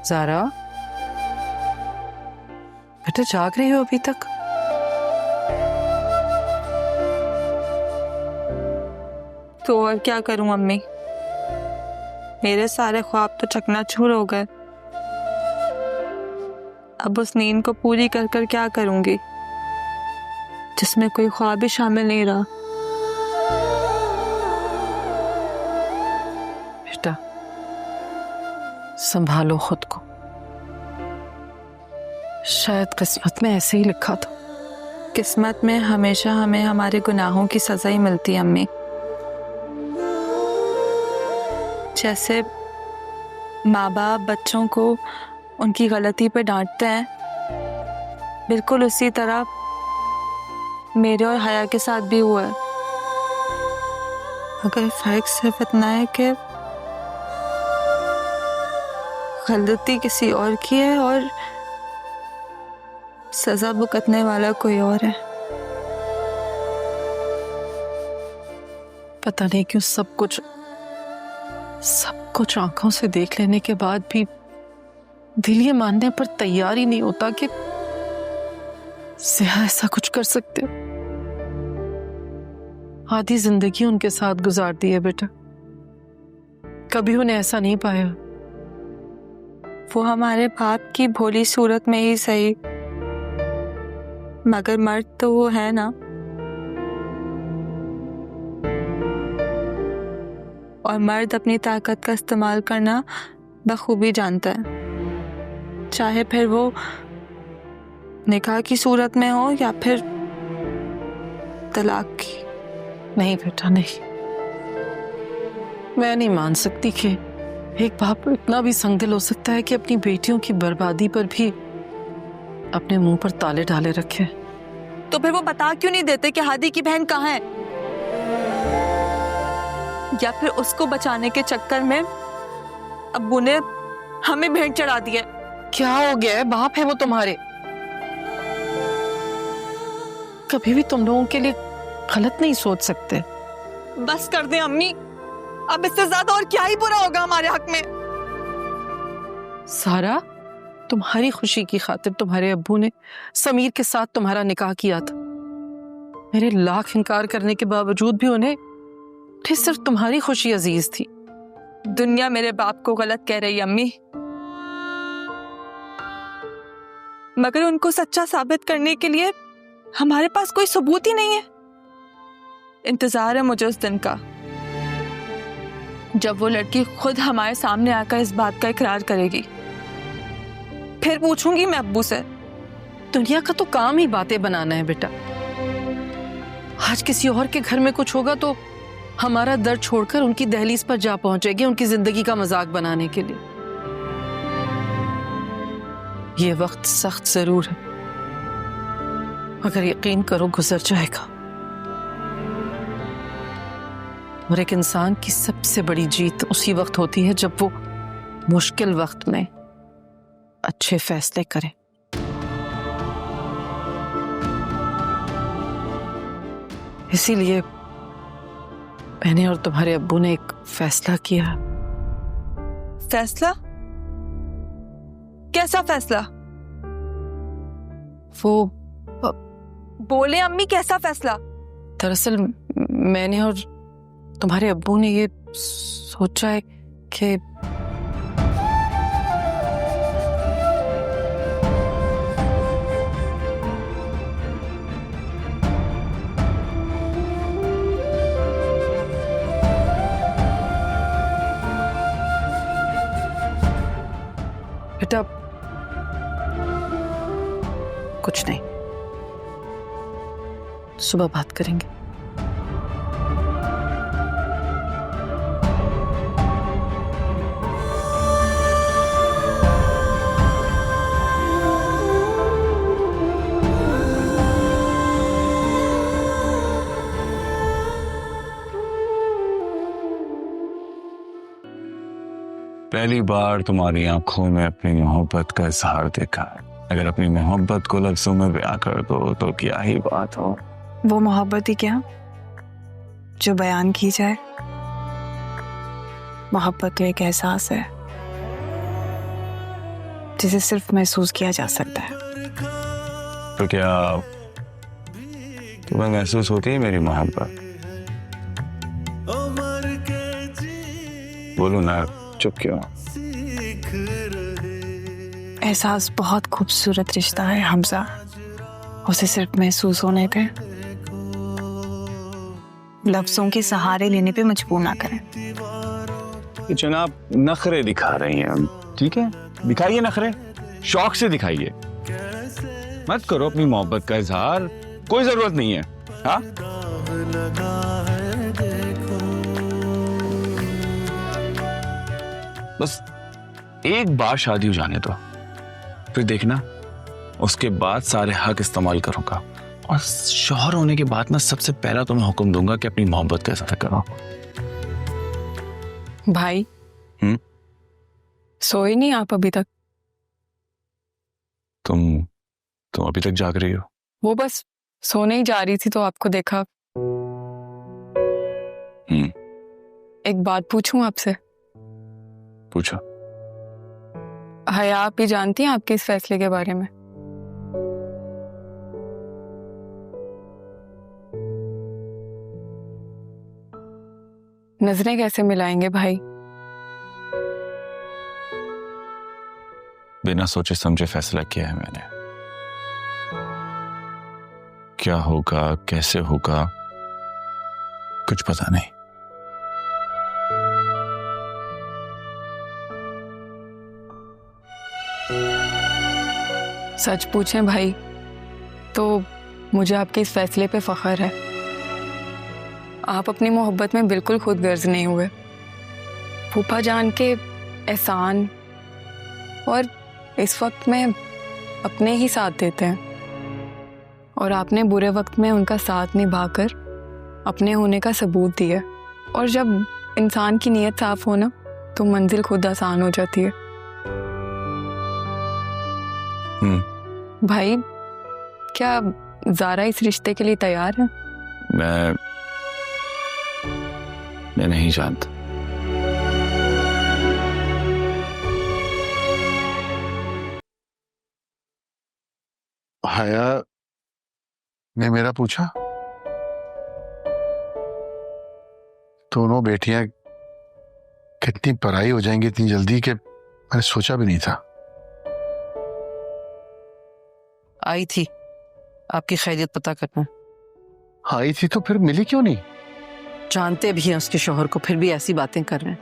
ज़ारा, बेटा जाग रही हो अभी तक? तो और क्या करूं अम्मी, मेरे सारे ख्वाब तो चकनाचूर हो गए। अब उस नींद को पूरी कर कर क्या करूंगी जिसमें कोई ख्वाब भी शामिल नहीं रहा। बेटा संभालो खुद को, शायद किस्मत में ऐसे ही लिखा था। किस्मत में हमेशा हमें हमारे गुनाहों की सजा ही मिलती है अम्मी। जैसे माँ बाप बच्चों को उनकी गलती पे डांटते हैं, बिल्कुल उसी तरह मेरे और हया के साथ भी हुआ है। मगर फर्क सिर्फ इतना है कि गलती किसी और की है और सजा भुगतने वाला कोई और है। पता नहीं क्यों सब कुछ आंखों से देख लेने के बाद भी दिल ये मानने पर तैयार ही नहीं होता कि सिया ऐसा कुछ कर सकते हो। आधी जिंदगी उनके साथ गुजार दी है बेटा, कभी उन्हें ऐसा नहीं पाया। वो हमारे बाप की भोली सूरत में ही सही, मगर मर्द तो वो है ना। और मर्द अपनी ताकत का इस्तेमाल करना बखूबी जानता है, चाहे फिर वो निकाह की सूरत में हो या फिर तलाक की। नहीं बेटा नहीं, मैं नहीं मान सकती कि एक बाप इतना भी संगदिल हो सकता है कि अपनी बेटियों की बर्बादी पर भी अपने मुंह पर ताले डाले रखे। तो फिर वो बता क्यों नहीं देते कि हादी की बहन कहाँ है? या फिर उसको बचाने के चक्कर में अब्बू ने हमें भेंट चढ़ा दिया। क्या हो गया है? बाप है वो तुम्हारे, कभी भी तुम लोगों के लिए गलत नहीं सोच सकते। बस कर दे अम्मी, अब इससे ज्यादा और क्या ही बुरा होगा हमारे हक में। सारा, तुम्हारी खुशी की खातिर तुम्हारे अब्बू ने समीर के साथ तुम्हारा निकाह किया था। मेरे लाख इनकार करने के बावजूद भी उन्हें सिर्फ तुम्हारी खुशी अजीज थी। दुनिया मेरे बाप को गलत कह रही है अम्मी, मगर उनको सच्चा साबित करने के लिए हमारे पास कोई सबूत ही नहीं है। इंतजार है मुझे उस दिन का जब वो लड़की खुद हमारे सामने आकर इस बात का इकरार करेगी। फिर पूछूंगी मैं अब्बू से। दुनिया का तो काम ही बातें बनाना है बेटा। आज किसी और के घर में कुछ होगा तो हमारा दर्द छोड़कर उनकी दहलीज पर जा पहुंचेगी उनकी जिंदगी का मजाक बनाने के लिए। ये वक्त सख्त जरूर है, मगर यकीन करो गुजर जाएगा। और एक इंसान की सबसे बड़ी जीत उसी वक्त होती है जब वो मुश्किल वक्त में अच्छे फैसले करे। इसीलिए मैंने और तुम्हारे अब्बू ने एक फैसला किया। फैसला? कैसा फैसला? वो बोले अम्मी, कैसा फैसला? दरअसल मैंने और तुम्हारे अब्बू ने ये सोचा है कि बेटा कुछ नहीं, सुबह बात करेंगे। पहली बार तुम्हारी आंखों में अपनी मोहब्बत का इजहार देखा है। अगर अपनी मोहब्बत को लफ्जों में बयां कर दो तो क्या ही बात हो। वो मोहब्बत ही क्या जो बयान की जाए। मोहब्बत तो एक एहसास है जिसे सिर्फ महसूस किया जा सकता है। तो क्या तुम्हें महसूस होती है मेरी मोहब्बत? बोलो ना, चुप क्यों? एहसास बहुत खूबसूरत रिश्ता है हमजा, उसे सिर्फ महसूस होने पे, लफ्जों के सहारे लेने पे मजबूर ना करें। ये जनाब नखरे दिखा रही हैं, ठीक है? दिखाइए नखरे, शौक से दिखाइए, मत करो अपनी मोहब्बत का इजहार, कोई जरूरत नहीं है। हाँ, बस एक बार शादी हो जाने दो, फिर देखना उसके बाद सारे हक इस्तेमाल करूंगा, और शौहर होने के बाद ना सबसे पहला तो मैं हुक्म दूंगा कि अपनी मोहब्बत का इजहार करो। भाई सोए नहीं आप अभी तक? तुम अभी तक जाग रही हो? वो बस सोने ही जा रही थी तो आपको देखा। एक बात पूछूं आपसे? पूछो। हया आप ही जानती हैं आपके इस फैसले के बारे में? नजरें कैसे मिलाएंगे भाई? बिना सोचे समझे फैसला किया है मैंने। क्या होगा, कैसे होगा, कुछ पता नहीं। सच पूछें भाई तो मुझे आपके इस फैसले पे फख्र है। आप अपनी मोहब्बत में बिल्कुल खुद गर्ज नहीं हुए। फूफा जान के एहसान और इस वक्त में अपने ही साथ देते हैं, और आपने बुरे वक्त में उनका साथ निभाकर अपने होने का सबूत दिया। और जब इंसान की नीयत साफ हो ना तो मंजिल खुद आसान हो जाती है। भाई क्या ज़ारा इस रिश्ते के लिए तैयार है? मैं नहीं जानता। हया ने मेरा पूछा, दोनों बेटियां कितनी पराई हो जाएंगी इतनी जल्दी, कि मैंने सोचा भी नहीं था। आई थी आपकी खैरियत पता करना। आई थी तो फिर मिली क्यों नहीं? जानते भी हैं उसके शौहर को, फिर भी ऐसी बातें कर रहे हैं।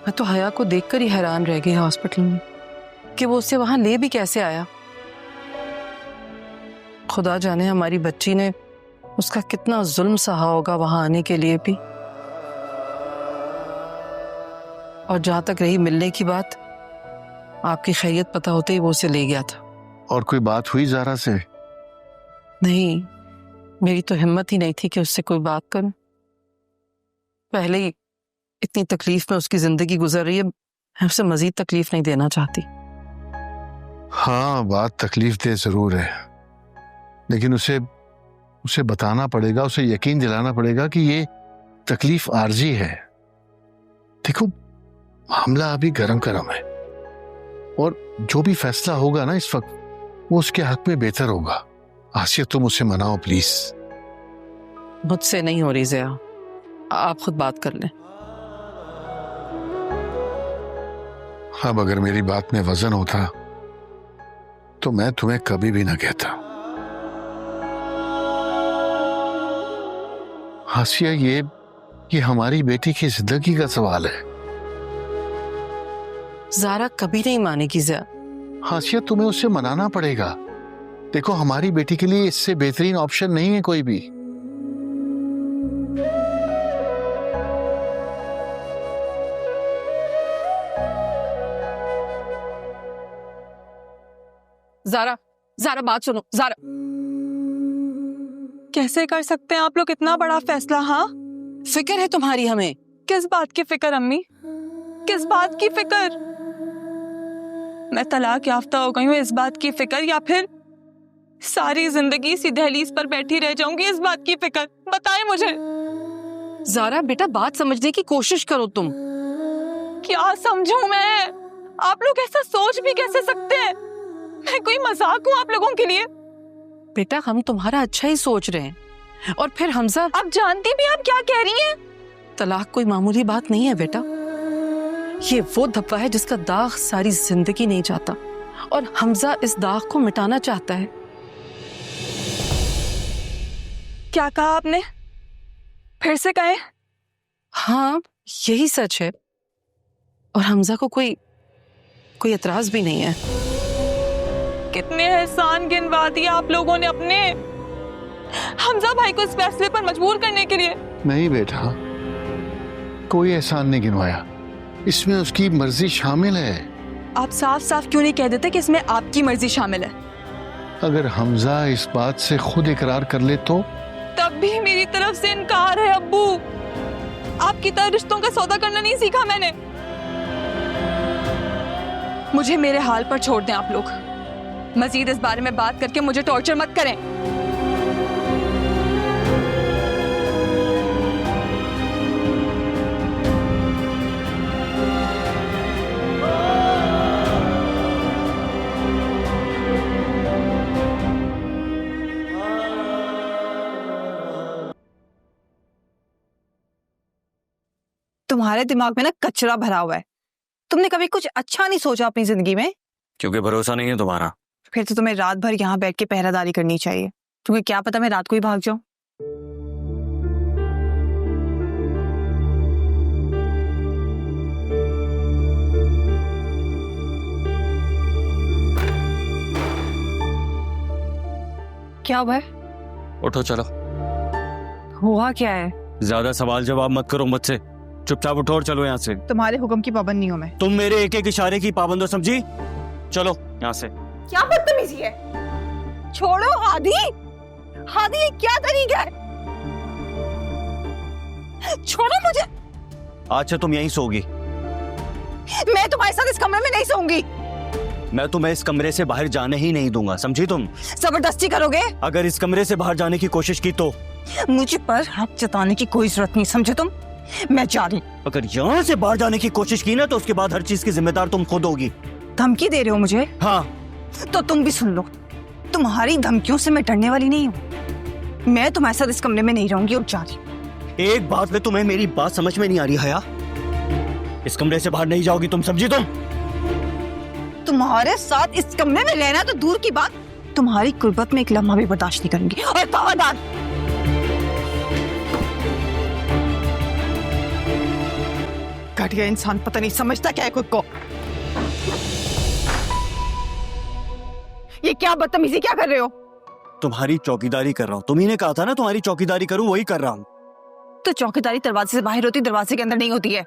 मैं तो हया को देखकर ही हैरान रह गई हॉस्पिटल में कि वो उससे वहां ले भी कैसे आया। खुदा जाने हमारी बच्ची ने उसका कितना जुल्म सहा होगा वहां आने के लिए भी। और जहां तक रही मिलने की बात, आपकी खैरियत पता होते ही वो उसे ले गया था। और कोई बात हुई ज़ारा से? नहीं, मेरी तो हिम्मत ही नहीं थी कि उससे कोई बात करूं। पहले ही इतनी तकलीफ में उसकी जिंदगी गुजर रही है, मैं उसे मजीद तकलीफ नहीं देना चाहती। हाँ, बात तकलीफ दे जरूर है, लेकिन उसे बताना पड़ेगा, उसे यकीन दिलाना पड़ेगा कि ये तकलीफ आर्जी है। देखो, मामला अभी गरम गरम है, और जो भी फैसला होगा ना इस वक्त, वो उसके हक में बेहतर होगा। आसिया, तुम उसे मनाओ प्लीज। मुझसे नहीं हो रही ज़िया, आप खुद बात कर लें। अब अगर मेरी बात में वजन होता तो मैं तुम्हें कभी भी ना कहता। आसिया, ये हमारी बेटी की जिंदगी का सवाल है। ज़ारा कभी नहीं मानेगी ज़िया। आसिया, तुम्हें उसे मनाना पड़ेगा। देखो, हमारी बेटी के लिए इससे बेहतरीन ऑप्शन नहीं है कोई भी। ज़ारा बात सुनो। ज़ारा, कैसे कर सकते हैं आप लोग इतना बड़ा फैसला? हाँ, फिक्र है तुम्हारी हमें। किस बात की फिक्र अम्मी? किस बात की फिक्र? मैं तलाक याफ्ता हो गई हूँ इस बात की फिक्र, या फिर सारी जिंदगी इसी दहलीज पर बैठी रह जाऊंगी इस बात की फिक्र? बताएं मुझे। ज़ारा बेटा, बात समझने की कोशिश करो तुम। क्या समझूं मैं? आप लोग ऐसा सोच भी कैसे सकते हैं? मैं कोई मजाक हूँ आप लोगों के लिए? बेटा हम तुम्हारा अच्छा ही सोच रहे हैं। और फिर हमजा, आप जानती भी आप क्या कह रही हैं? तलाक कोई मामूली बात नहीं है बेटा। ये वो धब्बा है जिसका दाग सारी जिंदगी नहीं जाता, और हमजा इस दाग को मिटाना चाहता है। क्या कहा आपने? फिर से कहें। हाँ यही सच है, और हमजा को कोई एतराज भी नहीं है। कितने एहसान गिनवा दिए आप लोगों ने अपने हमजा भाई को इस फैसले पर मजबूर करने के लिए। नहीं बेटा, कोई एहसान नहीं गिनवाया, इसमें उसकी मर्जी शामिल है। आप साफ साफ क्यों नहीं कह देते कि इसमें आपकी मर्जी शामिल है? अगर हमजा इस बात से खुद इकरार कर ले तो? तब भी मेरी तरफ से इनकार है अब्बू। आपकी तरह रिश्तों का सौदा करना नहीं सीखा मैंने। मुझे मेरे हाल पर छोड़ दें आप लोग। मजीद इस बारे में बात करके मुझे टॉर्चर मत करें। तुम्हारे दिमाग में ना कचरा भरा हुआ है। तुमने कभी कुछ अच्छा नहीं सोचा अपनी जिंदगी में? क्योंकि भरोसा नहीं है तुम्हारा। फिर तो तुम्हें रात भर यहाँ बैठ के पहरादारी करनी चाहिए, क्योंकि क्या पता मैं रात को ही भाग जाऊं। क्या हुआ है? उठो चलो। हुआ क्या है? ज्यादा सवाल जवाब मत करो मुझसे, चुपचाप उठो और चलो यहाँ से। तुम्हारे हुक्म की पाबंद नहीं हूं मैं। तुम मेरे एक एक इशारे की पाबंद हो, समझी? चलो यहाँ से। क्या बदतमीजी है? छोड़ो हादी। हादी ये क्या तरीका है? छोड़ो मुझे। आज से तुम यहीं सोगी। मैं तुम्हारे साथ इस कमरे में नहीं सोऊंगी। मैं तुम्हें इस कमरे से बाहर जाने ही नहीं दूंगा, समझी तुम? जबरदस्ती करोगे? अगर इस कमरे से बाहर जाने की कोशिश की तो? मुझे पर हाथ जताने की कोई जरूरत नहीं, समझे तुम? मैं जा रही हूं। अगर यहाँ से बाहर जाने की कोशिश की ना तो उसके बाद हर चीज की जिम्मेदार तुम खुद होगी। धमकी दे रहे हो मुझे? हाँ। तो तुम भी सुन लो, तुम्हारी धमकियों से मैं डरने वाली नहीं हूँ। मैं तुम्हारे साथ इस कमरे में नहीं रहूंगी और जा रही हूँ। एक बात में तुम्हें मेरी बात समझ में नहीं आ रही हया? इस कमरे से बाहर नहीं जाओगी तुम, समझी तुम? तुम्हारे साथ इस कमरे में रहना तो दूर की बात, तुम्हारी कुर्बत में एक लम्हा भी बर्दाश्त नहीं करूंगी। और खबरदार, घटिया इंसान पता नहीं समझता क्या है खुद को। ये क्या बदतमीजी क्या कर रहे हो? तुम्हारी चौकीदारी कर रहा हूँ। तुम्ही ने कहा था ना तुम्हारी चौकीदारी करूँ, वही कर रहा हूँ। तो चौकीदारी दरवाजे से बाहर होती, दरवाजे के अंदर नहीं होती है।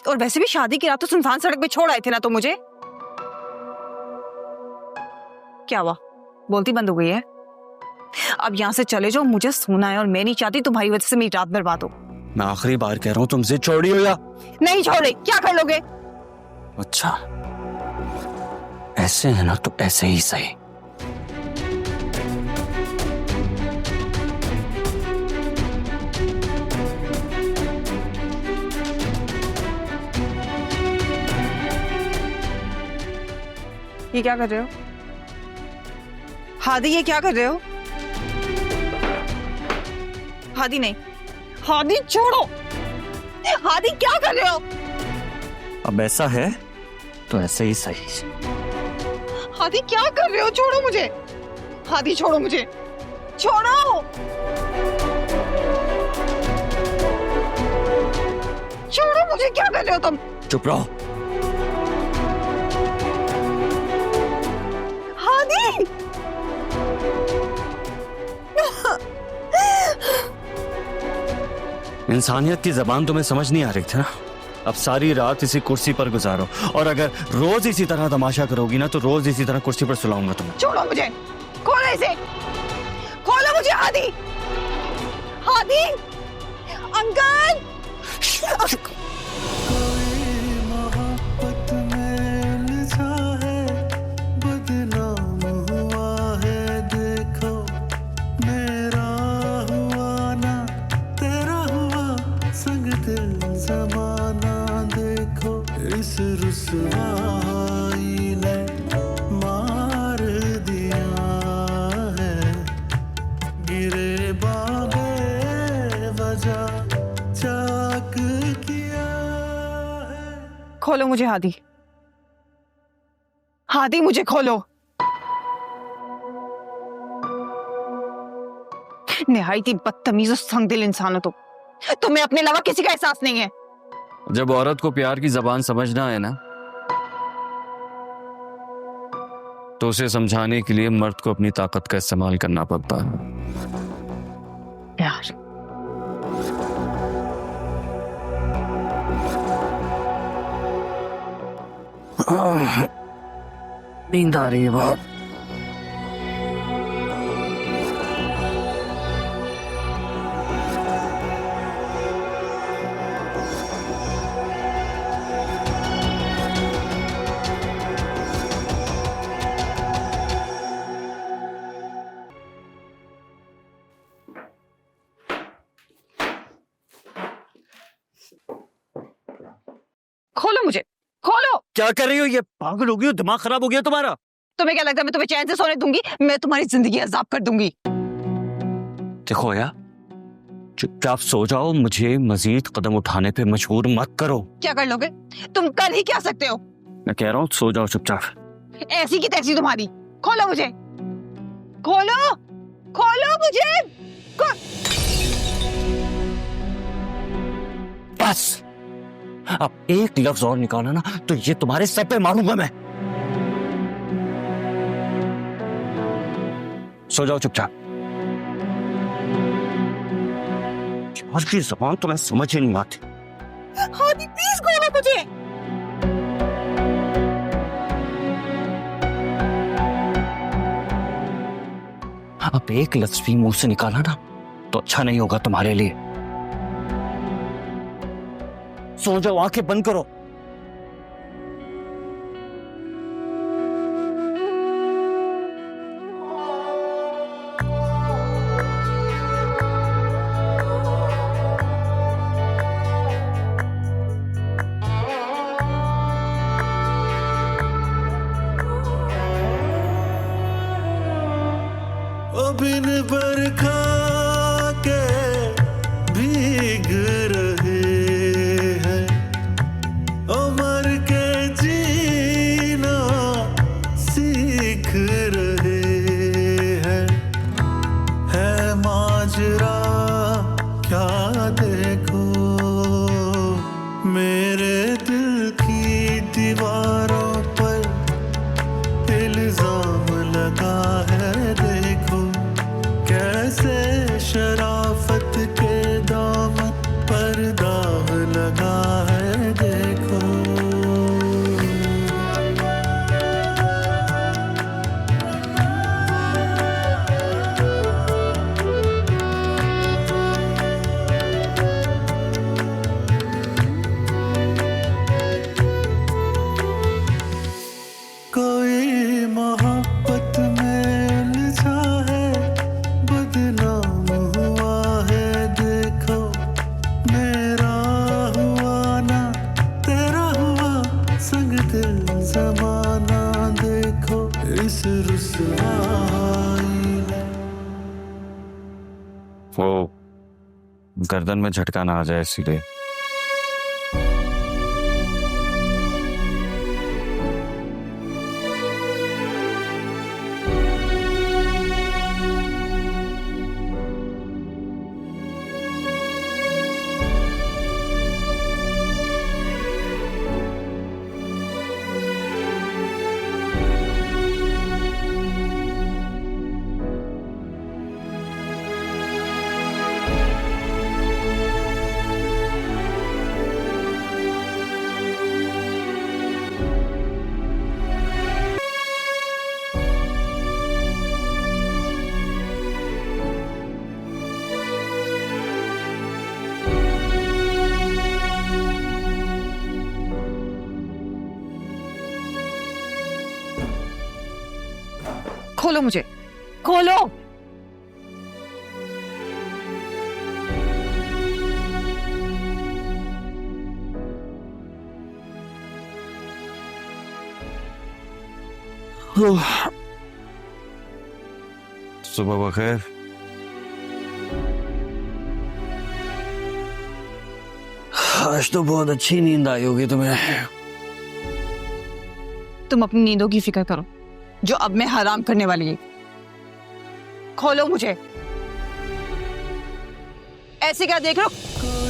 और वैसे भी शादी की रात तो सुनसान सड़क पे छोड़ आए थे ना तो मुझे। क्या हुआ? बोलती बंद हो गई है? अब यहाँ से चले जाओ, मुझे सोना है और मैं नहीं चाहती तुम्हारी वजह से मेरी रात बर्बाद हो। मैं आखिरी बार कह रहा हूँ तुमसे, छोड़ी हो या नहीं छोड़े। क्या कर लोगे? अच्छा ऐसे है ना तो ऐसे ही सही। ये क्या कर रहे हो? हादी ये क्या कर रहे हो? हादी नहीं, हादी छोड़ो। हादी क्या कर रहे हो? अब ऐसा है तो ऐसे ही सही। हादी क्या कर रहे हो? छोड़ो मुझे। हादी छोड़ो मुझे, छोड़ो। छोड़ो मुझे, क्या कर रहे हो तुम? चुप रहो। हादी इंसानियत की जबान तुम्हें समझ नहीं आ रही थी ना? अब सारी रात इसी कुर्सी पर गुजारो, और अगर रोज इसी तरह तमाशा करोगी ना तो रोज इसी तरह कुर्सी पर सुलाऊंगा तुम्हें। छोड़ो मुझे, खोलो इसे, खोलो मुझे। हादी, हादी, अंकल। जमाना देखो इस खोलो मुझे हादी, हादी मुझे खोलो। निहायती बदतमीज और संगदिल इंसान हो तुम। तुम्हें अपने अलावा किसी का एहसास नहीं है। जब औरत को प्यार की जबान समझना है ना, तो उसे समझाने के लिए मर्द को अपनी ताकत का इस्तेमाल करना पड़ता है। प्यार, नींद आ रही है बहुत। खोलो मुझे, खोलो। क्या कर रही हो? ये पागल हो गई हो? दिमाग खराब हो गया तुम्हारा? तुम्हें क्या लगता है मैं तुम्हें चैन से सोने दूंगी? मैं तुम्हारी जिंदगी अजाब कर दूंगी। देखो यार, चुपचाप सो जाओ, मुझे मजीद कदम उठाने पे मजबूर मत करो। क्या कर लोगे? तुम कर ही क्या सकते हो? मैं कह रहा हूँ सो जाओ चुपचाप। ऐसी की तैसी तुम्हारी। खोलो मुझे, खोलो, खोलो मुझे। बस अब एक लफ्ज और निकाला ना तो ये तुम्हारे सर पे मारूंगा मैं। सो जाओ चुपचाप। आज की जबान तो मैं समझ ही नहीं आती। हादी प्लीज खोलो मुझे। अब एक लफ्ज भी मुंह से निकाला ना तो अच्छा नहीं होगा तुम्हारे लिए। सो जाओ, आंखें बंद करो। बिन बरखा के भीग रहे हैं, उमर के जीना सीख रहे हैं। है माजरा क्या देखो, मेरे दिल की दीवारों पर इल्जाम लगा है। देखो कैसे शराफत के दामन पर दाग लगा है। देखो कोई मोहब्बत में उलझा है, बदनाम हुआ है। देखो मेरा हुआ ना तेरा हुआ, संग दिल जमाना। देखो इस रुसवाई में। वो गर्दन में झटका ना आ जाए इसलिए। खोलो मुझे, खोलो। सुबह बखैर। आज तो बहुत अच्छी नींद आई होगी तुम्हें। तुम अपनी नींदों की फिक्र करो जो अब मैं हराम करने वाली है। खोलो मुझे, ऐसे क्या देख रहे हो?